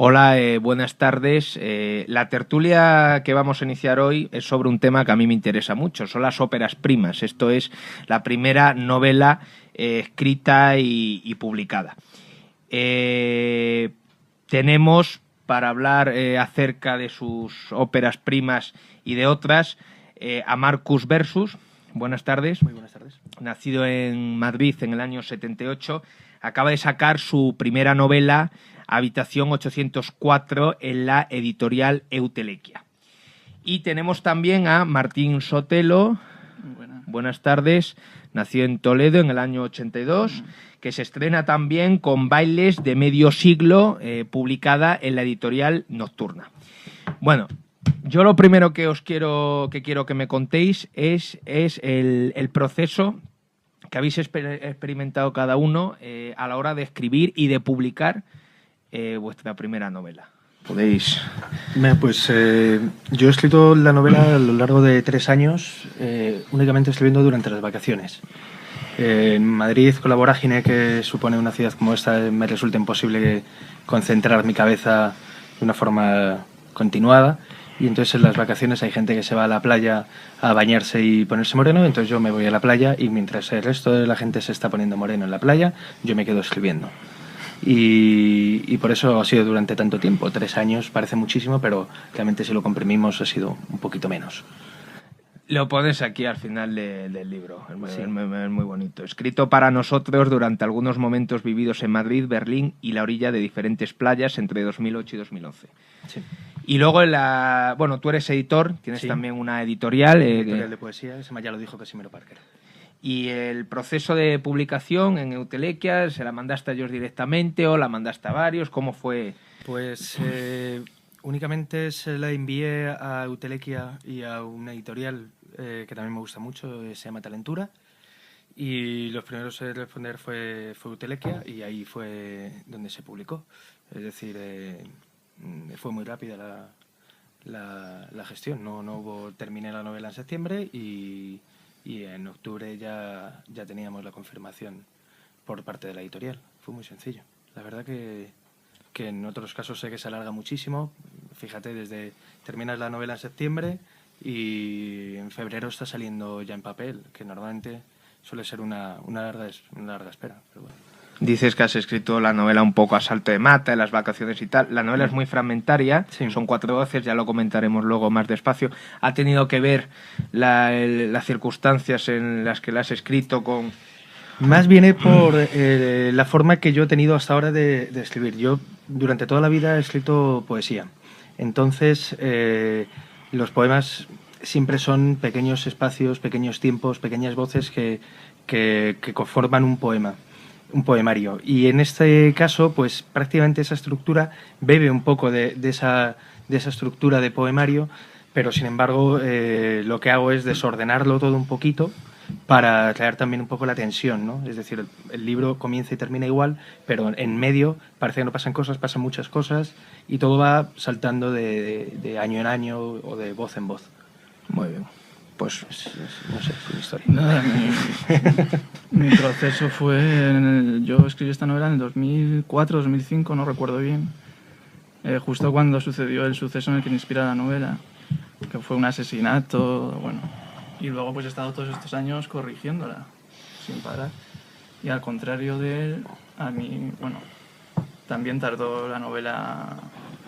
Hola, buenas tardes. La tertulia que vamos a iniciar hoy es sobre un tema que a mí me interesa mucho, son las óperas primas. Esto es la primera novela escrita y publicada. Tenemos, para hablar acerca de sus óperas primas y de otras, a Marcus Versus. Buenas tardes. Muy buenas tardes. Nacido en Madrid en el año 78, acaba de sacar su primera novela, Habitación 804, en la editorial Eutelequia. Y tenemos también a Martín Sotelo. Buenas tardes. Nació en Toledo en el año 82, que se estrena también con Bailes de medio siglo, publicada en la editorial Nocturna. Bueno, yo lo primero que quiero que me contéis es el proceso que habéis experimentado cada uno a la hora de escribir y de publicar vuestra primera novela. ¿Podéis? Pues yo he escrito la novela a lo largo de 3 años, únicamente escribiendo durante las vacaciones. En Madrid, con la vorágine que supone una ciudad como esta, me resulta imposible concentrar mi cabeza de una forma continuada. Y entonces en las vacaciones hay gente que se va a la playa a bañarse y ponerse moreno, entonces yo me voy a la playa y mientras el resto de la gente se está poniendo moreno en la playa, yo me quedo escribiendo. Y por eso ha sido durante tanto tiempo. 3 años parece muchísimo, pero realmente si lo comprimimos ha sido un poquito menos. Lo pones aquí al final del libro, es muy bonito. Escrito para nosotros durante algunos momentos vividos en Madrid, Berlín y la orilla de diferentes playas entre 2008 y 2011. Sí. Y luego, bueno, tú eres editor, tienes también una editorial. Editorial de poesía, ese ya lo dijo Casimiro Parker. Y el proceso de publicación en Eutelequia, ¿se la mandaste a ellos directamente o la mandaste a varios? ¿Cómo fue? Pues únicamente se la envié a Eutelequia y a una editorial que también me gusta mucho, se llama Talentura. Y los primeros en responder fue Eutelequia y ahí fue donde se publicó. Es decir, fue muy rápida la gestión. Terminé la novela en septiembre y en octubre ya teníamos la confirmación por parte de la editorial. Fue muy sencillo. La verdad que en otros casos sé que se alarga muchísimo. Fíjate, terminas la novela en septiembre y en febrero está saliendo ya en papel, que normalmente suele ser una larga espera. Pero bueno. Dices que has escrito la novela un poco a salto de mata, en las vacaciones y tal. La novela es muy fragmentaria, son 4 voces, ya lo comentaremos luego más despacio. ¿Ha tenido que ver las circunstancias en las que la has escrito con...? Más viene por la forma que yo he tenido hasta ahora de escribir. Yo durante toda la vida he escrito poesía. Entonces, los poemas siempre son pequeños espacios, pequeños tiempos, pequeñas voces que conforman un poemario. Y en este caso, pues prácticamente esa estructura bebe un poco de esa estructura de poemario, pero sin embargo lo que hago es desordenarlo todo un poquito para crear también un poco la tensión, ¿no? Es decir, el libro comienza y termina igual, pero en medio parece que no pasan cosas, pasan muchas cosas y todo va saltando de año en año o de voz en voz. Muy bien. Pues no sé, fue una historia. Nada, mi proceso fue... yo escribí esta novela en el 2004, 2005, no recuerdo bien. Justo cuando sucedió el suceso en el que me inspira la novela, que fue un asesinato, bueno. Y luego pues he estado todos estos años corrigiéndola, sin parar. Y al contrario de él, a mí, bueno, también tardó la novela...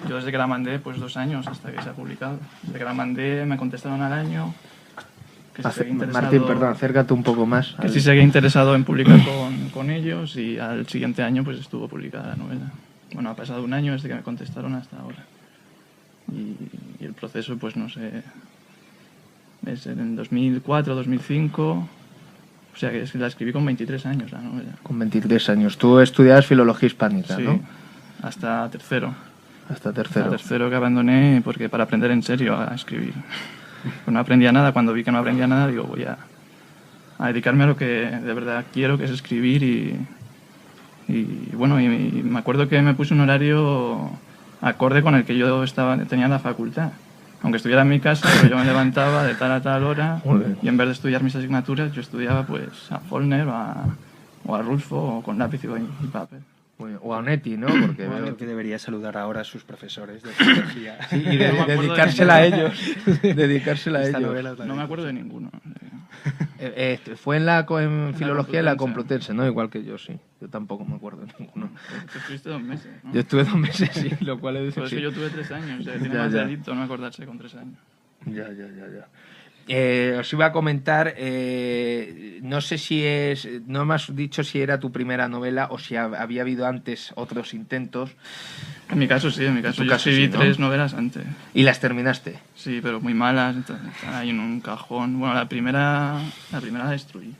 Yo desde que la mandé, pues 2 años hasta que se ha publicado. Desde que la mandé me contestaron al año... Martín, perdón, acércate un poco más. Que sí seguía interesado en publicar con ellos y al siguiente año pues estuvo publicada la novela. Bueno, ha pasado 1 año desde que me contestaron hasta ahora. Y el proceso, pues no sé, es en 2004, 2005... O sea, que la escribí con 23 años la novela. Con 23 años. Tú estudiabas filología hispánica, sí, ¿no? Hasta tercero. Hasta tercero Que abandoné porque para aprender en serio a escribir. Pues no aprendía nada. Cuando vi que no aprendía nada, digo, voy a dedicarme a lo que de verdad quiero, que es escribir. Y bueno, y me acuerdo que me puse un horario acorde con el que yo tenía en la facultad. Aunque estuviera en mi casa, pero yo me levantaba de tal a tal hora y en vez de estudiar mis asignaturas, yo estudiaba pues a Faulkner o a Rulfo o con lápiz y papel. Muy bien. O a Onetti, ¿no? Porque Creo que debería saludar ahora a sus profesores de filosofía. Sí, y No me acuerdo de dedicársela a ninguno. ellos. Dedicársela a Esta ellos. novela No me acuerdo de ninguno. Fue en filología en la Complutense. Complutense, ¿no? Igual que yo, sí. Yo tampoco me acuerdo de ninguno. Tú estuviste 2 meses, ¿no? Yo estuve 2 meses, sí, lo cual es Pues es sí. que yo tuve 3 años. O sea, tiene Ya, más ya. delito no acordarse con 3 años. Ya. Os iba a comentar, no sé si es, no me has dicho si era tu primera novela o si había habido antes otros intentos. En mi caso sí, en mi caso. tu Yo caso escribí sí, ¿no? 3 novelas antes. Y las terminaste. Sí, pero muy malas. Entonces, están ahí en un cajón. Bueno, la primera la destruí.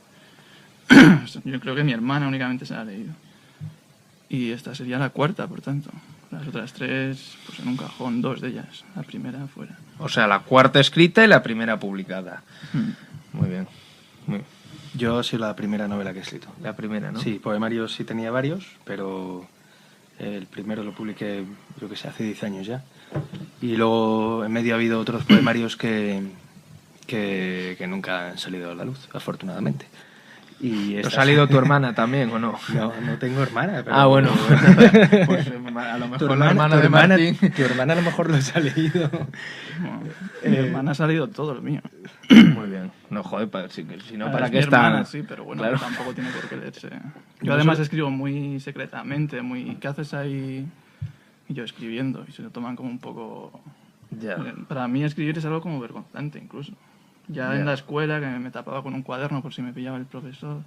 Yo creo que mi hermana únicamente se la ha leído. Y esta sería la cuarta, por tanto. Las otras 3, pues en un cajón, 2 de ellas. La primera fuera. O sea, la cuarta escrita y la primera publicada. Muy bien. Yo sí la primera novela que he escrito. La primera, ¿no? Sí, poemarios sí tenía varios, pero el primero lo publiqué, yo que sé, hace 10 años ya. Y luego en medio ha habido otros poemarios que nunca han salido a la luz, afortunadamente. Y ¿Ha esta- salido tu hermana también o no? No tengo hermana. Pero Bueno. Pues a lo mejor la hermana de Martín. Tu hermana a lo mejor los ha leído. Bueno, mi hermana ha salido todo lo mío. Muy bien. No, joder, si no, ¿para Es qué mi está? hermana, sí, pero bueno, Claro. tampoco tiene por qué leerse. Yo además escribo muy secretamente, muy... ¿Qué haces ahí? Y yo escribiendo, y se lo toman como un poco... Ya. Para mí escribir es algo como vergonzante incluso. Ya en la escuela, que me tapaba con un cuaderno por si me pillaba el profesor,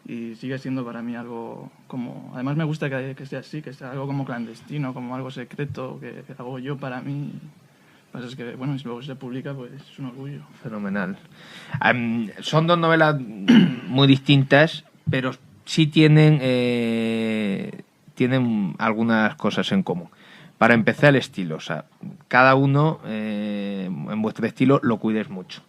y sigue siendo para mí algo como... Además me gusta que sea así, que sea algo como clandestino, como algo secreto, que hago yo para mí. Lo que pasa es que, bueno, si luego se publica, pues es un orgullo. Fenomenal. Son 2 novelas muy distintas, pero sí tienen algunas cosas en común. Para empezar, el estilo. O sea, cada uno en vuestro estilo lo cuides mucho.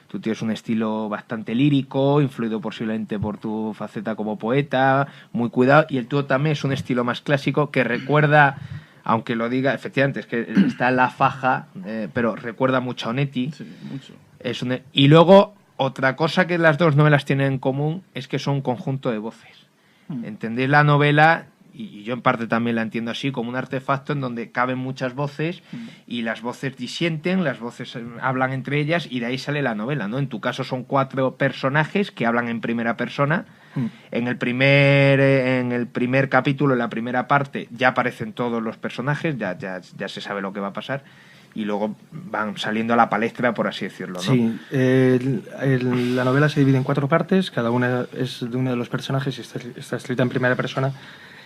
Tú tienes un estilo bastante lírico, influido posiblemente por tu faceta como poeta, muy cuidado, y el tuyo también es un estilo más clásico que recuerda, aunque lo diga, efectivamente, es que está en la faja, pero recuerda mucho a Onetti. Sí, mucho. Y luego, otra cosa que las 2 novelas tienen en común es que son un conjunto de voces. Entendéis la novela, y yo en parte también la entiendo así, como un artefacto en donde caben muchas voces y las voces disienten, las voces hablan entre ellas y de ahí sale la novela, ¿no? En tu caso son 4 personajes que hablan en primera persona. En el primer capítulo, en la primera parte, ya aparecen todos los personajes, ya se sabe lo que va a pasar y luego van saliendo a la palestra, por así decirlo, ¿no? Sí, la novela se divide en 4 partes, cada una es de uno de los personajes y está escrita en primera persona,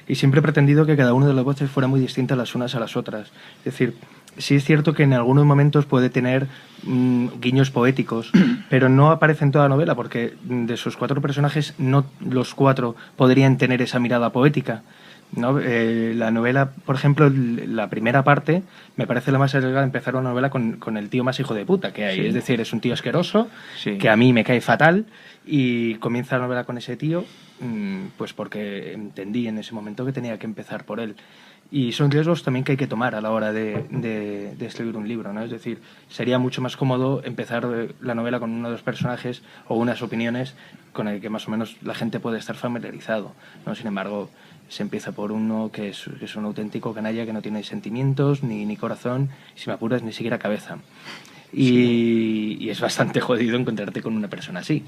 y siempre he pretendido que cada una de las voces fuera muy distinta las unas a las otras. Es decir, sí es cierto que en algunos momentos puede tener guiños poéticos, pero no aparece en toda la novela, porque de esos 4 personajes no los 4 podrían tener esa mirada poética, ¿no? La novela, por ejemplo, la primera parte me parece la más arriesgada, empezar una novela con el tío más hijo de puta que hay. Sí. Es decir, es un tío asqueroso, Sí. que a mí me cae fatal, y comienza la novela con ese tío, pues porque entendí en ese momento que tenía que empezar por él. Y son riesgos también que hay que tomar a la hora de escribir un libro, ¿no? Es decir, sería mucho más cómodo empezar la novela con uno de los personajes o unas opiniones con el que más o menos la gente puede estar familiarizado, ¿no? Sin embargo, se empieza por uno que es un auténtico canalla que no tiene sentimientos ni corazón, y si me apuras ni siquiera cabeza. Y es bastante jodido encontrarte con una persona así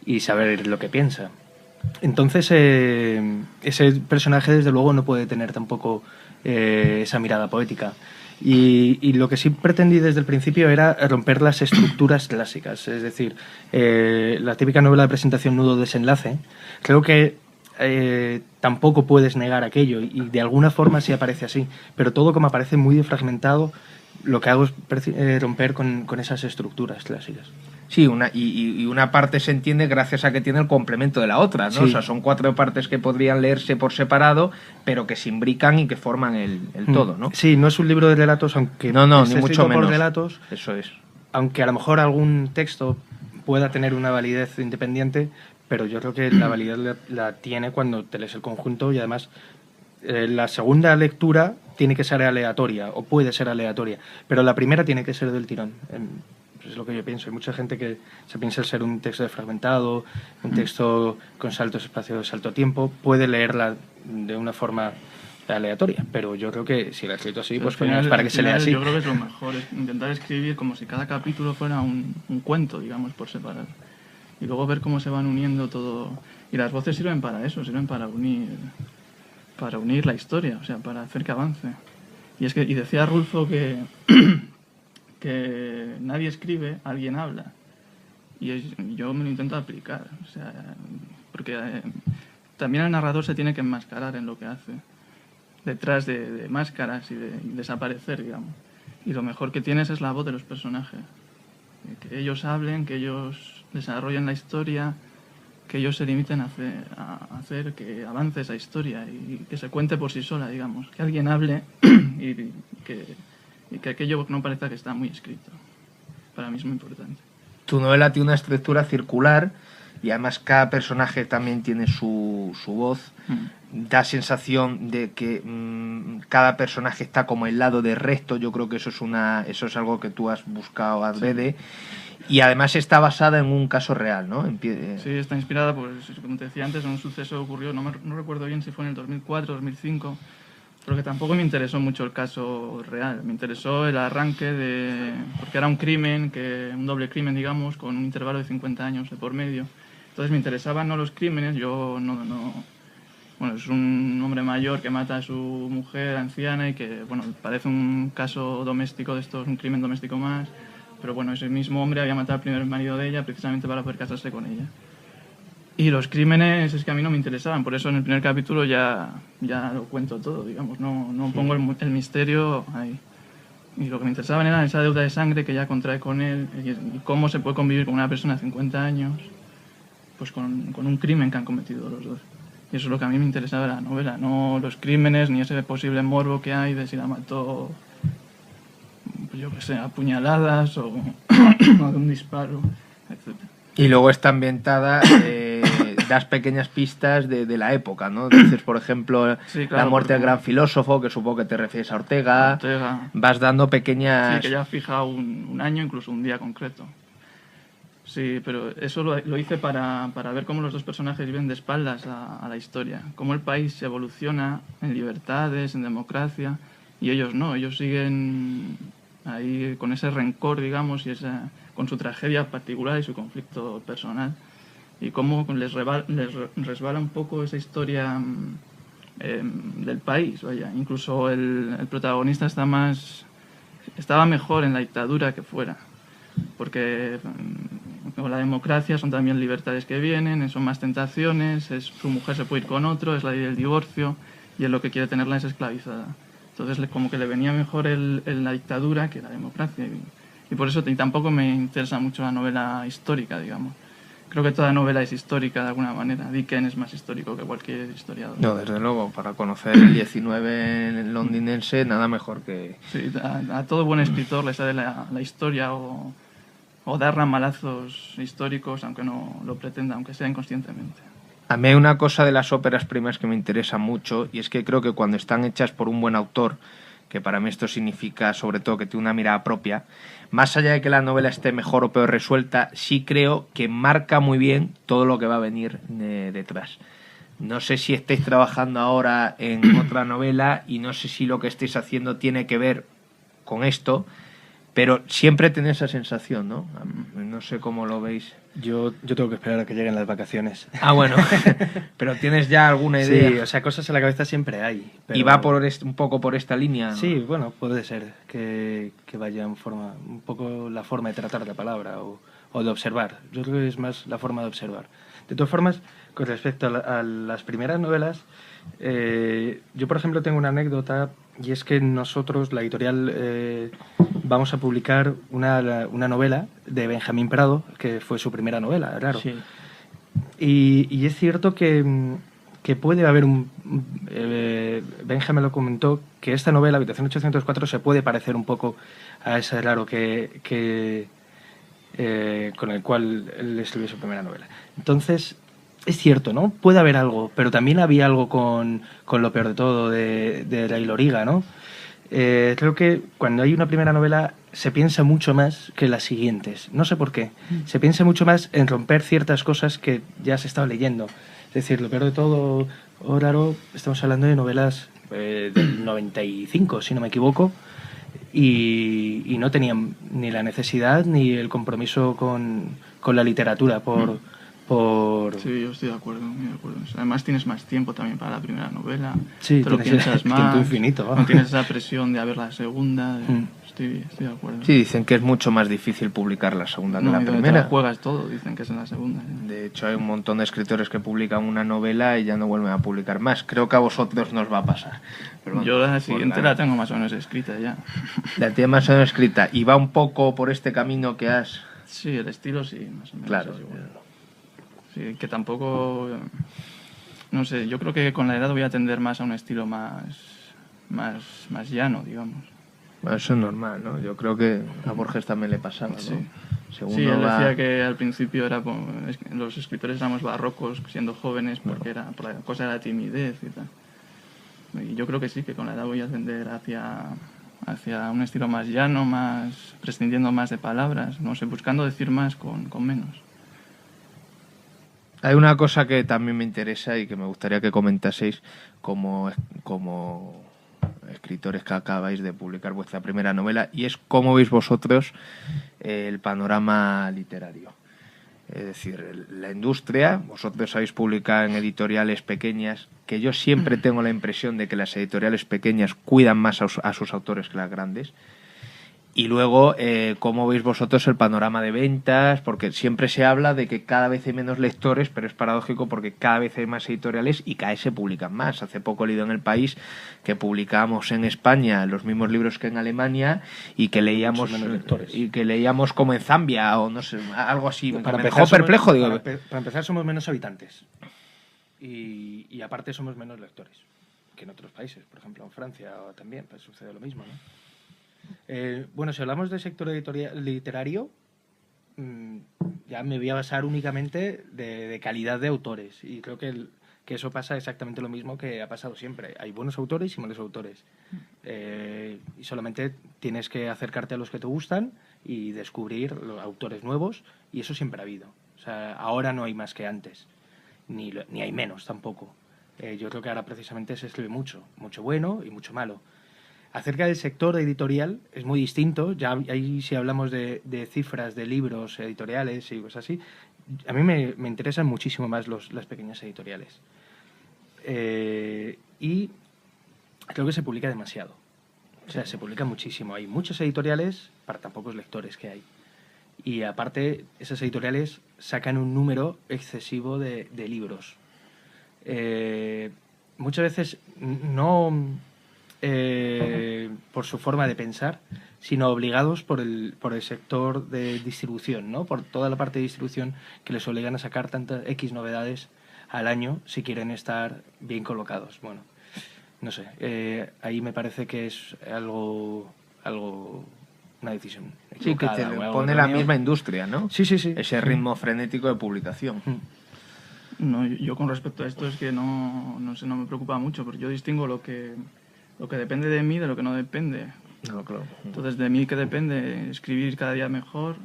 y saber lo que piensa. Entonces, ese personaje, desde luego, no puede tener tampoco esa mirada poética. Y lo que sí pretendí desde el principio era romper las estructuras clásicas. Es decir, la típica novela de presentación nudo-desenlace, creo que tampoco puedes negar aquello, y de alguna forma sí aparece así, pero todo como aparece muy fragmentado, lo que hago es romper con esas estructuras clásicas. Sí, una parte se entiende gracias a que tiene el complemento de la otra, ¿no? Sí. O sea, son 4 partes que podrían leerse por separado, pero que se imbrican y que forman el todo, ¿no? Sí, no es un libro de relatos, aunque No, esté ni mucho escrito menos. por relatos, Eso es. aunque a lo mejor algún texto pueda tener una validez independiente, pero yo creo que la validez la tiene cuando te lees el conjunto, y además la segunda lectura tiene que ser aleatoria, o puede ser aleatoria, pero la primera tiene que ser del tirón. Es lo que yo pienso. Hay mucha gente que se piensa el ser un texto fragmentado, un texto con saltos espacio, salto tiempo, puede leerla de una forma aleatoria, pero yo creo que si lo ha escrito así, pues Al final, es para que se lea así. Yo creo que es lo mejor, es intentar escribir como si cada capítulo fuera un cuento, digamos, por separado. Y luego ver cómo se van uniendo todo. Y las voces sirven para eso, sirven para unir la historia, o sea, para hacer que avance. Y decía Rulfo que que nadie escribe, alguien habla. Y yo me lo intento aplicar, o sea, porque también el narrador se tiene que enmascarar en lo que hace, detrás de máscaras y desaparecer, digamos. Y lo mejor que tienes es la voz de los personajes. Que ellos hablen, que ellos desarrollen la historia, que ellos se limiten a hacer que avance esa historia y que se cuente por sí sola, digamos. Que alguien hable y que aquello no parezca que está muy escrito. Para mí es muy importante. Tu novela tiene una estructura circular y además cada personaje también tiene su voz. Da sensación de que cada personaje está como el lado del resto. Yo creo que eso es algo que tú has buscado adrede. Sí. Y además está basada en un caso real, ¿no? Sí, está inspirada, pues, como te decía antes, en un suceso que ocurrió, no recuerdo bien si fue en el 2004 2005, pero que tampoco me interesó mucho el caso real. Me interesó el arranque porque era un crimen, un doble crimen, digamos, con un intervalo de 50 años de por medio. Entonces me interesaban no los crímenes, bueno, es un hombre mayor que mata a su mujer anciana y que, bueno, parece un caso doméstico de estos, un crimen doméstico más, pero bueno, ese mismo hombre había matado al primer marido de ella precisamente para poder casarse con ella. Y los crímenes es que a mí no me interesaban, por eso en el primer capítulo ya lo cuento todo, digamos, no pongo el misterio ahí. Y lo que me interesaba era esa deuda de sangre que ella contrae con él y cómo se puede convivir con una persona de 50 años pues con un crimen que han cometido los dos. Y eso es lo que a mí me interesaba de la novela, no los crímenes ni ese posible morbo que hay de si la mató, pues yo qué sé, a puñaladas o de un disparo, etc. Y luego está ambientada, das pequeñas pistas de la época, ¿no? Dices, por ejemplo, sí, claro, la muerte del gran filósofo, que supongo que te refieres a Ortega. Vas dando pequeñas... Sí, que ya fija un año, incluso un día concreto. Sí, pero eso lo hice para ver cómo los dos personajes viven de espaldas a la historia, cómo el país evoluciona en libertades, en democracia, y ellos no, ellos siguen ahí con ese rencor, digamos, y con su tragedia particular y su conflicto personal, y cómo les resbala un poco esa historia del país, vaya. Incluso el protagonista estaba mejor en la dictadura que fuera, porque con la democracia son también libertades que vienen, son más tentaciones, su mujer se puede ir con otro, es la ley del divorcio, y él lo que quiere tenerla es esclavizada. Entonces como que le venía mejor la dictadura que la democracia, y por eso tampoco me interesa mucho la novela histórica, digamos. Creo que toda novela es histórica de alguna manera. Dickens es más histórico que cualquier historiador. No, desde luego, para conocer el 19 londinense, nada mejor que... Sí, a todo buen escritor le sale la historia o dar ramalazos históricos, aunque no lo pretenda, aunque sea inconscientemente. A mí hay una cosa de las óperas primas que me interesa mucho, y es que creo que cuando están hechas por un buen autor, que para mí esto significa sobre todo que tiene una mirada propia, más allá de que la novela esté mejor o peor resuelta, sí creo que marca muy bien todo lo que va a venir detrás. No sé si estáis trabajando ahora en otra novela y no sé si lo que estáis haciendo tiene que ver con esto, pero siempre tenéis esa sensación, ¿no? No sé cómo lo veis. Yo tengo que esperar a que lleguen las vacaciones. Ah, bueno. Pero ¿tienes ya alguna idea? Sí, o sea, cosas en la cabeza siempre hay. Pero... ¿Y va un poco por esta línea? Sí, bueno, puede ser que vaya un poco la forma de tratar la palabra o de observar. Yo creo que es más la forma de observar. De todas formas, con respecto a las primeras novelas, yo, por ejemplo, tengo una anécdota, y es que nosotros, la editorial, vamos a publicar una novela de Benjamín Prado, que fue su primera novela, claro. Sí. Y es cierto que puede haber Benja me lo comentó, que esta novela, Habitación 804, se puede parecer un poco a ese Claro con el cual él escribió su primera novela. Entonces, es cierto, ¿no? Puede haber algo, pero también había algo con Lo peor de todo, de la Iloriga, ¿no? Creo que cuando hay una primera novela se piensa mucho más que las siguientes. No sé por qué. Se piensa mucho más en romper ciertas cosas que ya se estaba leyendo. Es decir, lo peor de todo, Óraro, estamos hablando de novelas del 95, si no me equivoco, y no tenían ni la necesidad ni el compromiso con la literatura por... Sí, yo estoy de acuerdo, muy de acuerdo. Además tienes más tiempo también para la primera novela, Sí, te lo tienes piensas el más, tiempo infinito, no tienes esa presión de haber la segunda, estoy de acuerdo. Sí, dicen que es mucho más difícil publicar la segunda que No, la y te primera. la juegas todo, dicen que es en la segunda. De hecho, hay un montón de escritores que publican una novela y ya no vuelven a publicar más. Creo que a vosotros nos va a pasar. Pero bueno, Yo la por siguiente la tengo más o menos escrita ya. La tienes más o menos escrita. Y va un poco por este camino que has... Sí, el estilo sí, más o menos. Claro. Es igual. Sí, que tampoco... No sé, yo creo que con la edad voy a tender más a un estilo más llano, digamos. Bueno, eso es normal, ¿no? Yo creo que a Borges también le pasaba, ¿no? Sí. Según Sí, uno él va- decía que al principio era los escritores éramos barrocos siendo jóvenes porque por la cosa de la timidez y tal. Y yo creo que sí, que con la edad voy a tender hacia un estilo más llano, más prescindiendo más de palabras, no sé, buscando decir más con menos. Hay una cosa que también me interesa y que me gustaría que comentaseis como escritores que acabáis de publicar vuestra primera novela, y es cómo veis vosotros el panorama literario. Es decir, la industria, vosotros habéis publicado en editoriales pequeñas, que yo siempre tengo la impresión de que las editoriales pequeñas cuidan más a sus autores que las grandes. Y luego, ¿cómo veis vosotros el panorama de ventas? Porque siempre se habla de que cada vez hay menos lectores, pero es paradójico porque cada vez hay más editoriales y cada vez se publican más. Hace poco he leído en El País que publicamos en España los mismos libros que en Alemania y que leíamos como en Zambia o no sé, algo así. Me dejó perplejo. Digo, para empezar, somos menos habitantes. Y aparte somos menos lectores que en otros países. Por ejemplo, en Francia también pues, sucede lo mismo, ¿no? Bueno, si hablamos del sector literario, ya me voy a basar únicamente de calidad de autores. Y creo que eso pasa exactamente lo mismo que ha pasado siempre. Hay buenos autores y malos autores. Y solamente tienes que acercarte a los que te gustan y descubrir los autores nuevos. Y eso siempre ha habido. O sea, ahora no hay más que antes. Ni hay menos tampoco. Yo creo que ahora precisamente se escribe mucho bueno y mucho malo. Acerca del sector editorial es muy distinto. Ya ahí si hablamos de cifras de libros editoriales y cosas así, a mí me interesan muchísimo más las pequeñas editoriales. Y creo que se publica demasiado. O sea, se publica muchísimo. Hay muchos editoriales para tan pocos lectores que hay. Y aparte, esas editoriales sacan un número excesivo de libros. Muchas veces no... por su forma de pensar, sino obligados por el sector de distribución, ¿no? Por toda la parte de distribución que les obligan a sacar tantas X novedades al año si quieren estar bien colocados. Bueno, no sé, ahí me parece que es algo una decisión equivocada. Sí, que te pone la misma industria, ¿no? Sí. Ese ritmo frenético de publicación. No, yo con respecto a esto es que no me preocupa mucho, porque yo distingo lo que depende de mí de lo que no depende. No, claro. Entonces, de mí que depende escribir cada día mejor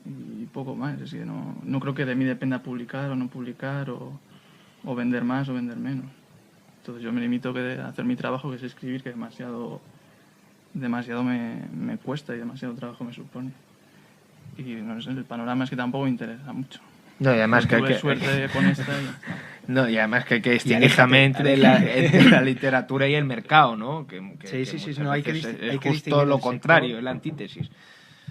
y poco más. Es que no creo que de mí dependa publicar o no publicar o vender más o vender menos. Entonces, yo me limito a hacer mi trabajo, que es escribir, que demasiado me cuesta y demasiado trabajo me supone. Y no sé, el panorama es que tampoco me interesa mucho. No, y además que hay tuve que... suerte con esta y ya está. No, y además que hay que distinguir también entre la literatura y el mercado, ¿no? Sí, muchas no, hay que veces distinguir es justo lo el contrario, sector. es la antítesis.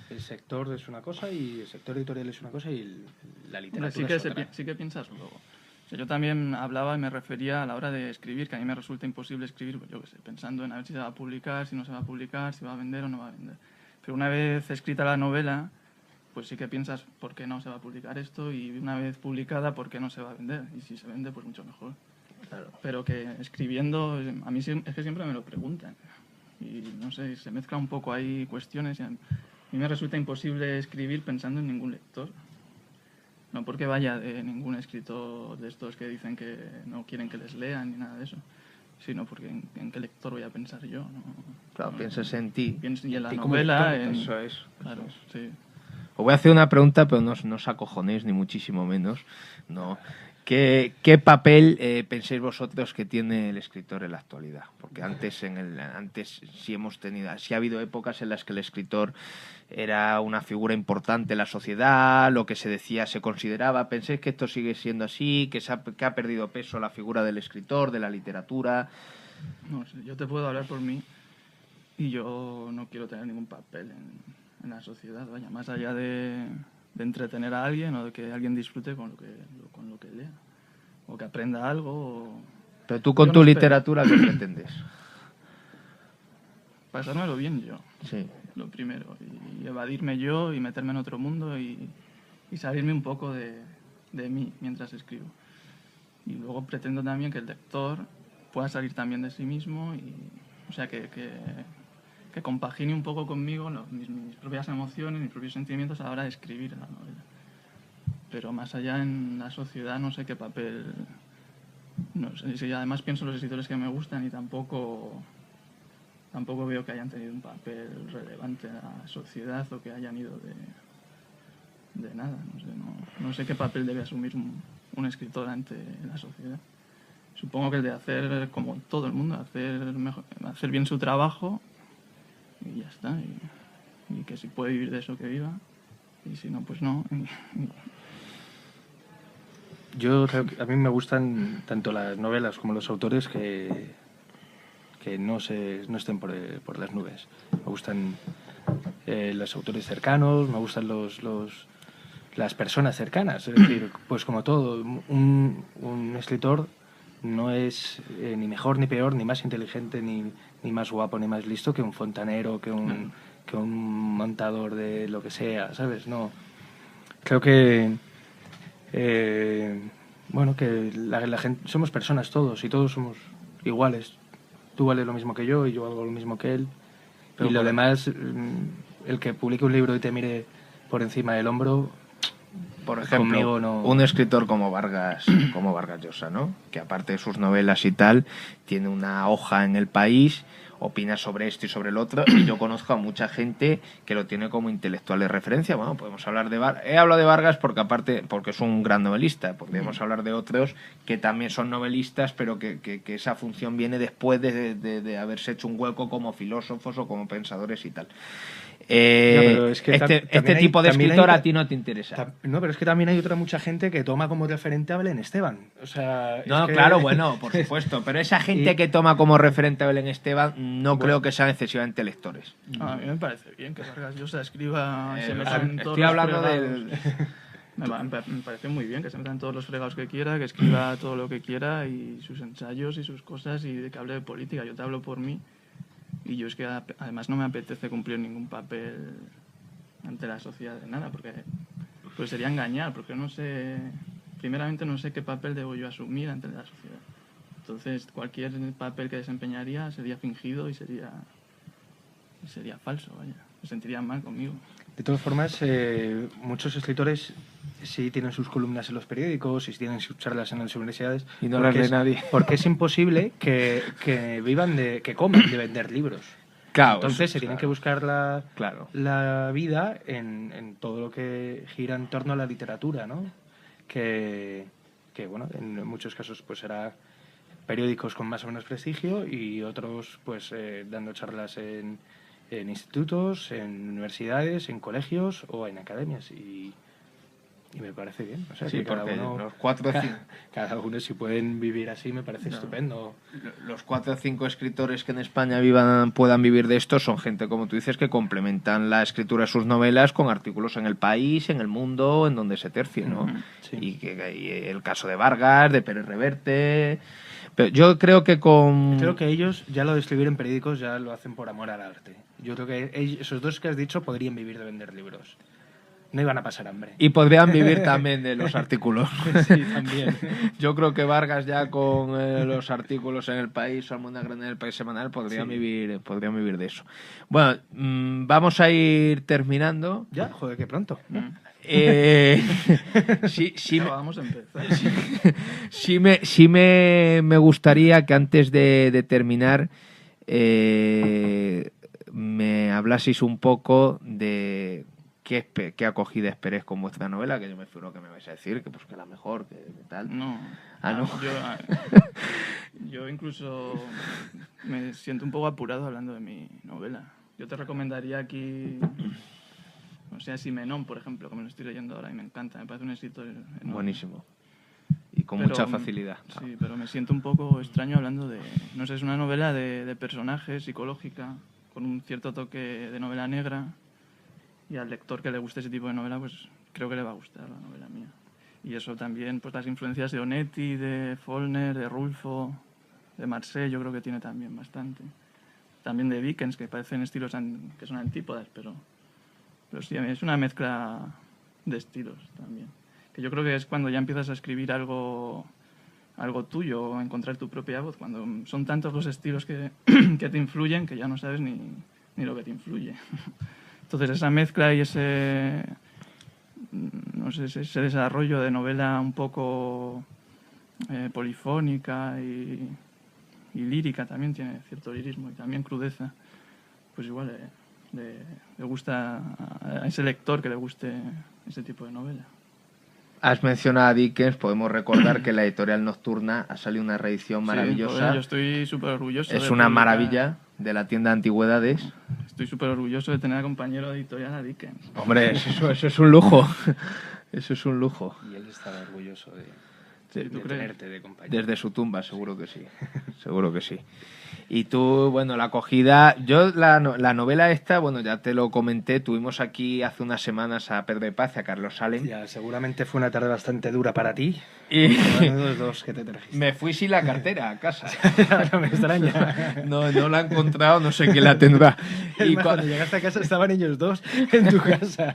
El sector es una cosa y el sector editorial es una cosa y la literatura Sí que, es otra. sí que piensas luego. O sea, yo también hablaba y me refería a la hora de escribir, que a mí me resulta imposible escribir, pues yo qué sé, pensando en a ver si se va a publicar, si no se va a publicar, si va a vender o no va a vender. Pero una vez escrita la novela, pues sí que piensas por qué no se va a publicar esto, y una vez publicada, por qué no se va a vender. Y si se vende, pues mucho mejor. Claro. Pero que escribiendo, a mí es que siempre me lo preguntan. Y no sé, se mezcla un poco ahí cuestiones. Y a mí me resulta imposible escribir pensando en ningún lector. No porque vaya de ningún escritor de estos que dicen que no quieren que les lean ni nada de eso, sino porque en qué lector voy a pensar yo. ¿No? Claro, piensas en ti. Y en la Y novela. Eso es. Claro, sí. Os voy a hacer una pregunta, pero no os acojonéis, ni muchísimo menos. No. ¿Qué papel pensáis vosotros que tiene el escritor en la actualidad? Porque antes sí ha habido épocas en las que el escritor era una figura importante en la sociedad, lo que se decía se consideraba. ¿Pensáis que esto sigue siendo así, que ha perdido peso la figura del escritor, de la literatura? No sé, yo te puedo hablar por mí y yo no quiero tener ningún papel en la sociedad, vaya, más allá de entretener a alguien o de que alguien disfrute con lo que lea o que aprenda algo. Pero tú con Yo tu no literatura, ¿qué pretendes? Pasármelo bien yo, Sí. lo primero, y evadirme yo y meterme en otro mundo y salirme un poco de mí mientras escribo. Y luego pretendo también que el lector pueda salir también de sí mismo y, o sea, que compagine un poco conmigo mis propias emociones, mis propios sentimientos a la hora de escribir la novela. Pero más allá en la sociedad no sé qué papel... No sé, si además pienso en los escritores que me gustan y tampoco veo que hayan tenido un papel relevante en la sociedad o que hayan ido de nada. No sé qué papel debe asumir un escritor ante la sociedad. Supongo que el de hacer, como todo el mundo, hacer bien su trabajo y ya está. Y que si puede vivir de eso, que viva. Y si no, pues no. A mí me gustan tanto las novelas como los autores que no estén por las nubes. Me gustan los autores cercanos, me gustan las personas cercanas. Es decir, pues como todo, un escritor no es ni mejor ni peor, ni más inteligente, ni más guapo, ni más listo que un fontanero, que un montador de lo que sea, ¿sabes? No. Creo que que la gente, somos personas todos y todos somos iguales. Tú vales lo mismo que yo y yo valgo lo mismo que él. Pero y lo demás, el que publique un libro y te mire por encima del hombro, por ejemplo, no... un escritor como Vargas Llosa, ¿no? Que aparte de sus novelas y tal, tiene una hoja en El País, opina sobre esto y sobre el otro, y yo conozco a mucha gente que lo tiene como intelectual de referencia. Bueno, podemos hablar de Vargas. He hablado de Vargas porque es un gran novelista. Podemos hablar de otros que también son novelistas, pero que esa función viene después de haberse hecho un hueco como filósofos o como pensadores y tal. Pero es que este tipo de escritor a ti no te interesa. No, pero es que también hay mucha gente que toma como referente a Belén Esteban. O sea, claro, bueno, por supuesto. Pero esa gente que toma como referente a Belén Esteban no creo que sean excesivamente lectores. A mí me parece bien que Vargas Llosa escriba... estoy hablando del... Me parece muy bien que se meta en todos los fregados que quiera, que escriba todo lo que quiera y sus ensayos y sus cosas y de que hable de política. Yo te hablo por mí. Y yo es que además no me apetece cumplir ningún papel ante la sociedad de nada, porque pues sería engañar, porque primeramente no sé qué papel debo yo asumir ante la sociedad. Entonces cualquier papel que desempeñaría sería fingido y sería falso, vaya. Me sentirían mal conmigo. De todas formas, muchos escritores sí tienen sus columnas en los periódicos y tienen sus charlas en las universidades. Y no las lee nadie. Porque es imposible que vivan que coman de vender libros. Claro, entonces se tienen que buscar la vida en todo lo que gira en torno a la literatura, ¿no? Que bueno, en muchos casos pues será periódicos con más o menos prestigio y otros pues dando charlas en institutos, en universidades, en colegios o en academias y me parece bien. O sea, sí, que cada uno si pueden vivir así me parece estupendo. Los 4 o 5 escritores que en España puedan vivir de esto son gente, como tú dices, que complementan la escritura de sus novelas con artículos en El País, en El Mundo, en donde se tercie, ¿no? Sí. Y el caso de Vargas, de Pérez Reverte... Pero yo creo que ellos ya lo de escribir en periódicos ya lo hacen por amor al arte. Yo creo que esos dos que has dicho podrían vivir de vender libros. No iban a pasar hambre. Y podrían vivir también de los artículos. Sí, también. Yo creo que Vargas ya con los artículos en El País o Almudena Grande en El País Semanal podrían vivir de eso. Bueno, vamos a ir terminando. Ya, joder, qué pronto. Vamos a empezar. Sí me gustaría que antes de terminar me hablaseis un poco de qué acogida esperéis con vuestra novela, que yo me figuro que me vais a decir que pues que la mejor, que tal. No. Ah, ¿no? Yo incluso me siento un poco apurado hablando de mi novela. Yo te recomendaría aquí, no sé, Simenón, por ejemplo, que me lo estoy leyendo ahora y me encanta. Me parece un escritor enorme. Buenísimo. Y con Pero, mucha facilidad. Sí, pero me siento un poco extraño hablando de... No sé, es una novela de personajes, psicológica, con un cierto toque de novela negra. Y al lector que le guste ese tipo de novela, pues creo que le va a gustar la novela mía. Y eso también, pues las influencias de Onetti, de Faulkner, de Rulfo, de Marseille, yo creo que tiene también bastante. También de Dickens, que parecen estilos que son antípodas, pero sí, es una mezcla de estilos también. Que yo creo que es cuando ya empiezas a escribir algo tuyo o a encontrar tu propia voz, cuando son tantos los estilos que te influyen que ya no sabes ni lo que te influye. Entonces esa mezcla y ese desarrollo de novela un poco polifónica y lírica, también tiene cierto lirismo y también crudeza, pues igual le gusta a ese lector que le guste ese tipo de novela. Has mencionado a Dickens, podemos recordar que la editorial Nocturna ha salido una reedición maravillosa. Sí, joder, yo estoy súper orgulloso. Es una maravilla de la tienda de antigüedades. Estoy súper orgulloso de tener a compañero de editorial a Dickens. Hombre, eso es un lujo. Eso es un lujo. Y él estaba orgulloso de ¿Tú crees? tenerte de compañero. Desde su tumba, seguro que sí. Seguro que sí. Y tú, bueno, la acogida... Yo, la novela esta, bueno, ya te lo comenté, tuvimos aquí hace unas semanas a Pedro de Paz y a Carlos Salem. Ya, seguramente fue una tarde bastante dura para ti. Y Los dos que te trajiste. me fui sin la cartera a casa. No me extraña. No la he encontrado, no sé quién la tendrá. Es más, cuando llegaste a casa estaban ellos dos en tu casa.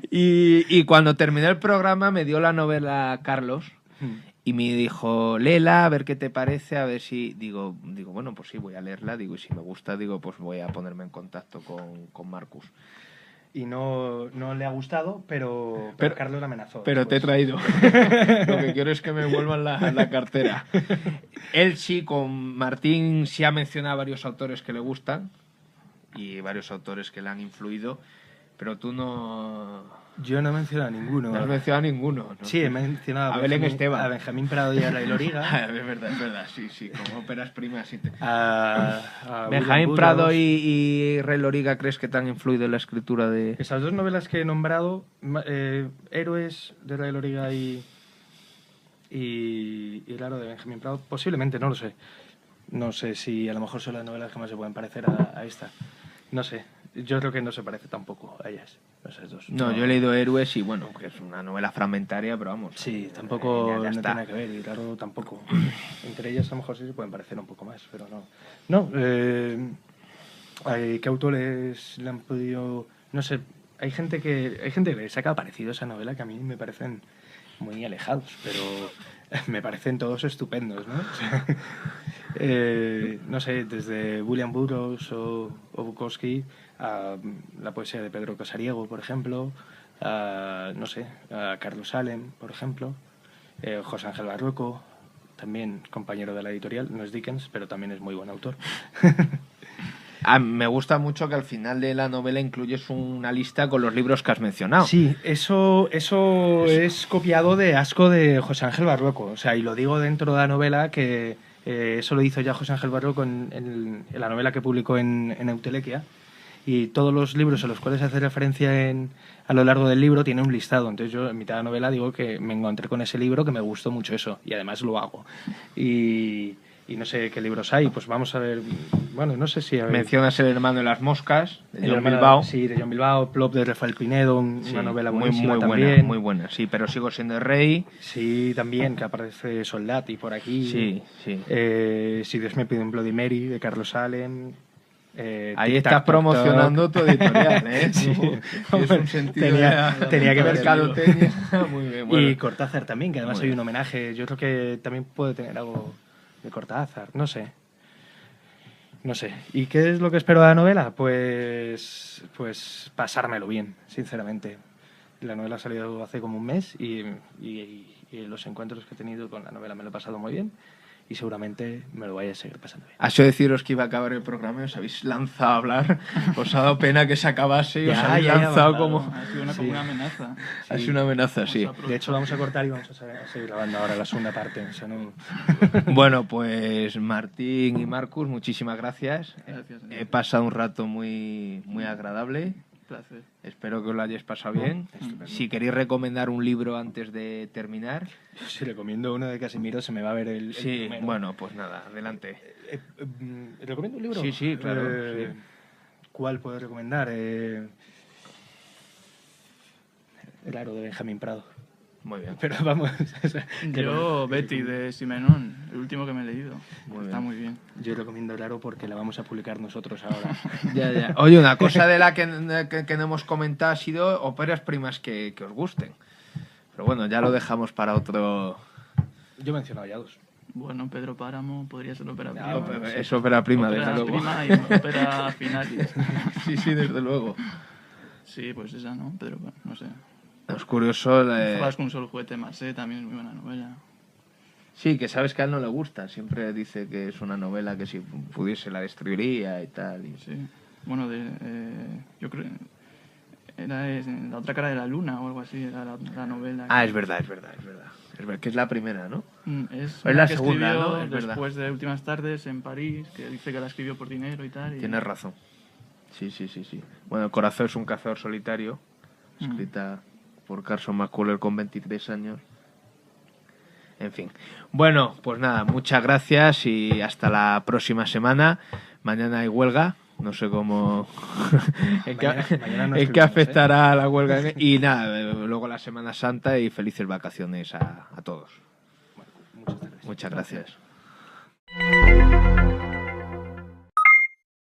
Y cuando terminé el programa me dio la novela Carlos y me dijo, léela, a ver qué te parece, a ver si... Digo, bueno, pues sí, voy a leerla, digo, y si me gusta, digo, pues voy a ponerme en contacto con Marcus. Y no le ha gustado, pero Carlos la amenazó. Pero te he después. traído. Lo que quiero es que me vuelvan la cartera. Él sí, con Martín sí ha mencionado varios autores que le gustan y varios autores que le han influido, pero tú no... Yo no he mencionado a ninguno. No has mencionado a ninguno, ¿no? Sí, he mencionado a Belén Esteban. a Benjamín Prado y a Ray Loriga. Es verdad, sí, como óperas primas. Sí a Benjamín William Prado Burroughs. y Ray Loriga, ¿crees que te han influido en la escritura de...? Esas dos novelas que he nombrado, Héroes de Ray Loriga y claro, de Benjamín Prado, posiblemente, no lo sé. No sé si a lo mejor son las novelas que más se pueden parecer a esta. No sé. Yo creo que no se parece tampoco a ellas, esas dos. No, yo he leído Héroes y bueno, que es una novela fragmentaria, pero vamos. Sí, tampoco ya no está. tiene nada que ver, y claro, tampoco. Entre ellas a lo mejor sí se pueden parecer un poco más, pero no. No, ¿qué autores le han podido...? No sé, hay gente que le saca parecido a esa novela que a mí me parecen muy alejados, pero me parecen todos estupendos, ¿no? O sea, no sé, desde William Burroughs o Bukowski a la poesía de Pedro Casariego, por ejemplo, no sé, a Carlos Salem, por ejemplo, José Ángel Barrueco, también compañero de la editorial, no es Dickens, pero también es muy buen autor. Me gusta mucho que al final de la novela incluyes una lista con los libros que has mencionado. Sí, eso es copiado de Asco de José Ángel Barrueco. O sea, y lo digo dentro de la novela que eso lo hizo ya José Ángel Barrueco en la novela que publicó en Eutelequia. Y todos los libros a los cuales hace referencia a lo largo del libro tiene un listado. Entonces yo en mitad de la novela digo que me encontré con ese libro, que me gustó mucho eso. Y además lo hago. Y no sé qué libros hay, pues vamos a ver. Bueno, no sé si... Mencionas El hermano de las moscas, de El John hermano- Bilbao. Sí, de John Bilbao, Plop de Rafael Pinedo, Sí, una novela muy buenísima buena, también. muy buena. Sí, pero sigo siendo el rey. Sí, también, que aparece Soldati por aquí. Sí. Si Dios me pide un Bloody Mary, de Carlos Salem. Ahí Tic estás Tac, Toc, promocionando Toc. tu editorial, ¿eh? Sí. Es un sentido Tenía que mercadotecnia. Muy bien, bueno. Y Cortázar también, que además Muy hay bien. un homenaje. Yo creo que también puede tener algo de Cortázar, no sé. ¿Y qué es lo que espero de la novela? Pues pasármelo bien, sinceramente. La novela ha salido hace como un mes y los encuentros que he tenido con la novela me lo he pasado muy bien. y seguramente me lo vaya a seguir pasando bien. Ha sido deciros que iba a acabar el programa y os habéis lanzado a hablar. Os ha dado pena que se acabase y os habéis lanzado como... Ha sido como una amenaza. Ha sido una amenaza, sí. De hecho, vamos a cortar y vamos a seguir grabando ahora la segunda parte. O sea, no... Bueno, pues Martín y Marcus, muchísimas gracias. Gracias. He pasado un rato muy agradable. Placer. Espero que os lo hayáis pasado bien. Si queréis recomendar un libro antes de terminar. Si recomiendo uno de Casimiro, se me va a ver el Sí, número. bueno, pues nada, adelante. ¿Recomiendo un libro? Sí, sí, claro, sí. ¿Cuál puedo recomendar? El Aro de Benjamín Prado. Muy bien. Pero vamos. Yo, Betty, de Simenón, el último que me he leído. Muy Está bien. muy bien. Yo recomiendo el Aro porque la vamos a publicar nosotros ahora. Ya. Oye, una cosa de la que no hemos comentado ha sido óperas primas que os gusten. Pero bueno, ya lo dejamos para otro... Yo he mencionado ya dos. Bueno, Pedro Páramo podría ser ópera prima. Es ópera prima, desde Ópera luego. prima y ópera finalis. Sí, desde luego. Sí, pues esa, ¿no? Pedro Páramo, no sé. Es curioso... Juegas con un solo juguete, Marcé, también es muy buena novela. Sí, que sabes que a él no le gusta. Siempre dice que es una novela que si pudiese la destruiría y tal. Y... Sí. Bueno, yo creo... Era La otra cara de la luna o algo así, era la novela. Ah, es verdad. Es verdad, que es la primera, ¿no? Es Es la que segunda, escribió ¿no? Es verdad. después de Últimas Tardes en París, que dice que la escribió por dinero y tal. Y... Tienes razón. Sí. Bueno, El corazón es un cazador solitario, escrita por Carson McCullers con 23 años. En fin. Bueno, pues nada, muchas gracias y hasta la próxima semana. Mañana hay huelga. No sé cómo... Mañana no ¿En qué escribimos, afectará la huelga? Y nada, luego la Semana Santa y felices vacaciones a todos. Muchas gracias. Muchas gracias.